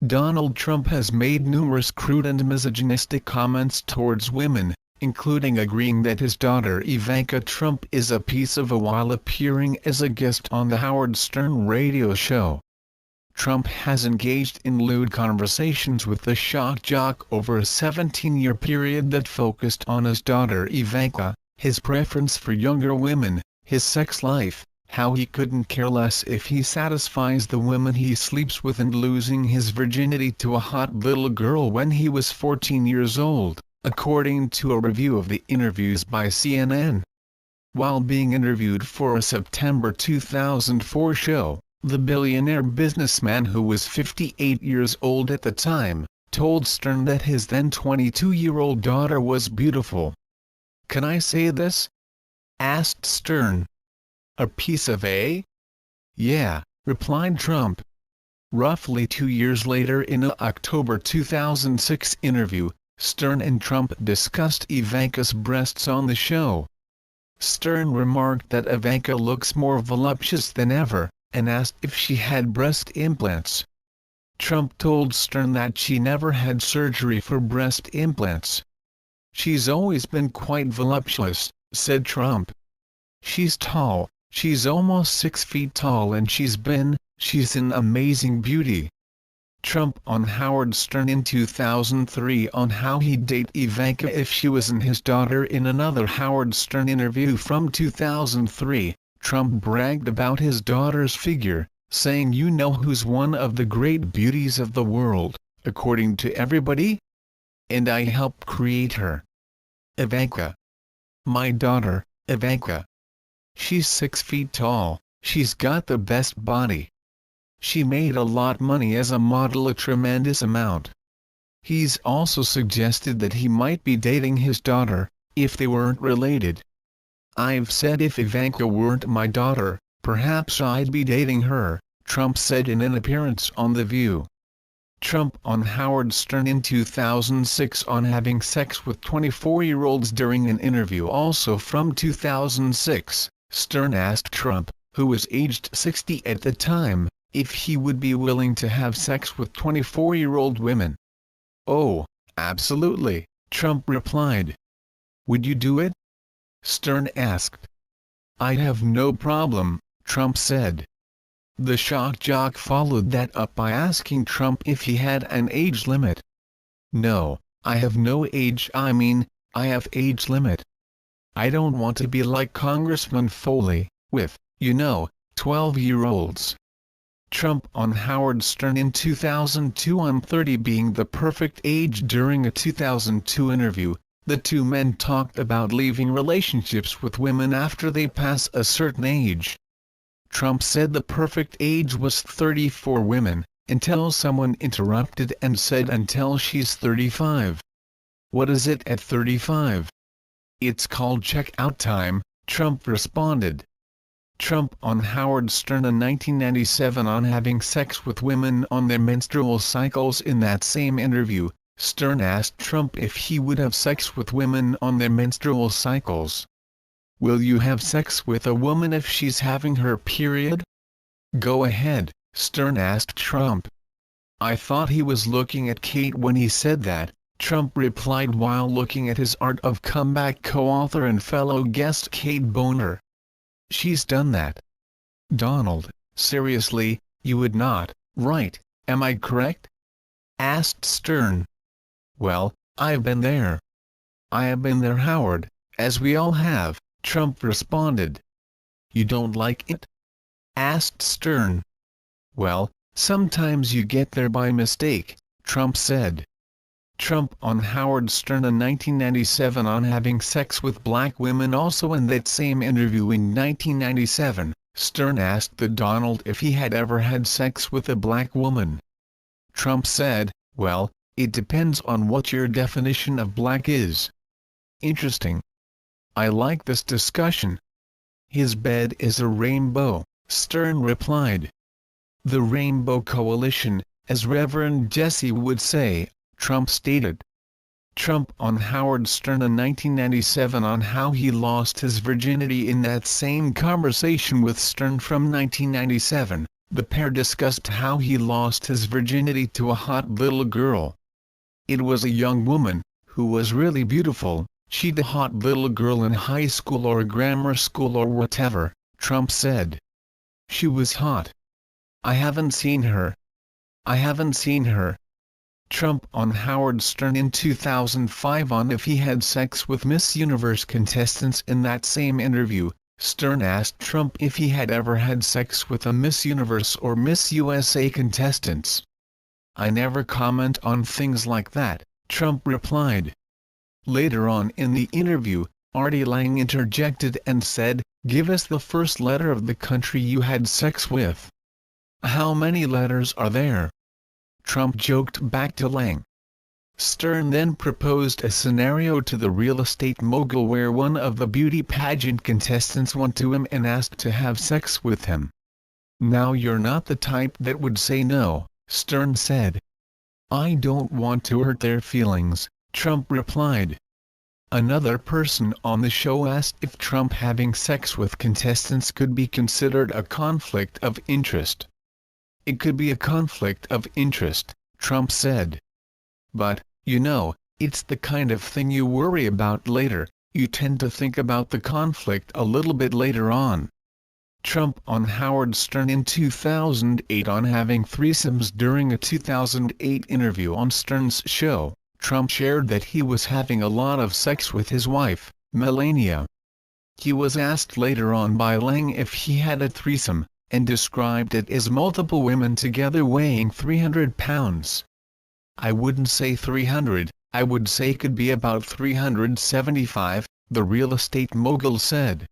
Donald Trump has made numerous crude and misogynistic comments towards women, including agreeing that his daughter Ivanka Trump is a piece of a while appearing as a guest on the Howard Stern radio show. Trump has engaged in lewd conversations with the shock jock over a 17-year period that focused on his daughter Ivanka, his preference for younger women, his sex life, how he couldn't care less if he satisfies the women he sleeps with, and losing his virginity to a hot little girl when he was 14 years old, according to a review of the interviews by CNN. While being interviewed for a September 2004 show, the billionaire businessman, who was 58 years old at the time, told Stern that his then 22-year-old daughter was beautiful. "Can I say this?" asked Stern. "A piece of a?" "Yeah," replied Trump. Roughly 2 years later, in an October 2006 interview, Stern and Trump discussed Ivanka's breasts on the show. Stern remarked that Ivanka looks more voluptuous than ever, and asked if she had breast implants. Trump told Stern that she never had surgery for breast implants. "She's always been quite voluptuous," said Trump. "She's tall, she's almost 6 feet tall, and she's an amazing beauty." Trump on Howard Stern in 2003 on how he'd date Ivanka if she wasn't his daughter. In another Howard Stern interview from 2003, Trump bragged about his daughter's figure, saying, "You know who's one of the great beauties of the world, according to everybody? And I helped create her. Ivanka. My daughter, Ivanka. She's 6 feet tall, she's got the best body. She made a lot money as a model, a tremendous amount." He's also suggested that he might be dating his daughter, if they weren't related. "I've said if Ivanka weren't my daughter, perhaps I'd be dating her," Trump said in an appearance on The View. Trump on Howard Stern in 2006 on having sex with 24-year-olds. During an interview also from 2006, Stern asked Trump, who was aged 60 at the time, if he would be willing to have sex with 24-year-old women. "Oh, absolutely," Trump replied. "Would you do it?" Stern asked. "I'd have no problem," Trump said. The shock jock followed that up by asking Trump if he had an age limit. "No, I have no age, I have age limit. I don't want to be like Congressman Foley, with, 12-year-olds. Trump on Howard Stern in 2002 on 30 being the perfect age. During a 2002 interview, the two men talked about leaving relationships with women after they pass a certain age. Trump said the perfect age was 30 for women, until someone interrupted and said until she's 35. "What is it at 35? It's called check-out time," Trump responded. Trump on Howard Stern in 1997 on having sex with women on their menstrual cycles. In that same interview, Stern asked Trump if he would have sex with women on their menstrual cycles. "Will you have sex with a woman if she's having her period?" "Go ahead," Stern asked Trump. "I thought he was looking at Kate when he said that," Trump replied while looking at his Art of Comeback co-author and fellow guest Kate Bonner. "She's done that." "Donald, seriously, you would not, right, am I correct?" asked Stern. "Well, I've been there." "I have been there, Howard, as we all have," Trump responded. "You don't like it?" asked Stern. "Well, sometimes you get there by mistake," Trump said. Trump on Howard Stern in 1997 on having sex with black women. Also in that same interview in 1997, Stern asked the Donald if he had ever had sex with a black woman. Trump said, "Well, it depends on what your definition of black is." "Interesting. I like this discussion." "His bed is a rainbow," Stern replied. "The Rainbow Coalition, as Reverend Jesse would say," Trump stated. Trump on Howard Stern in 1997 on how he lost his virginity. In that same conversation with Stern from 1997, The pair discussed how he lost his virginity to a hot little girl. It was a young woman, who was really beautiful. She'd a hot little girl in high school or grammar school or whatever, Trump said. She was hot. I haven't seen her. I haven't seen her. Trump on Howard Stern in 2005 on if he had sex with Miss Universe contestants. In that same interview, Stern asked Trump if he had ever had sex with a Miss Universe or Miss USA contestants. I never comment on things like that, Trump replied. Later on in the interview, Artie Lang interjected and said, "Give us the first letter of the country you had sex with." "How many letters are there?" Trump joked back to Lang. Stern then proposed a scenario to the real estate mogul where one of the beauty pageant contestants went to him and asked to have sex with him. "Now you're not the type that would say no," Stern said. "I don't want to hurt their feelings," Trump replied. Another person on the show asked if Trump having sex with contestants could be considered a conflict of interest. "It could be a conflict of interest," Trump said. "But, you know, it's the kind of thing you worry about later. You tend to think about the conflict a little bit later on." Trump on Howard Stern in 2008 on having threesomes. During a 2008 interview on Stern's show, Trump shared that he was having a lot of sex with his wife, Melania. He was asked later on by Lang if he had a threesome, and described it as multiple women together weighing 300 pounds. "I wouldn't say 300, I would say could be about 375, the real estate mogul said.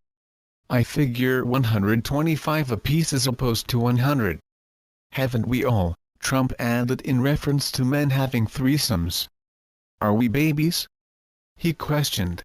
"I figure 125 apiece as opposed to 100. Haven't we all?" Trump added in reference to men having threesomes. "Are we babies?" he questioned.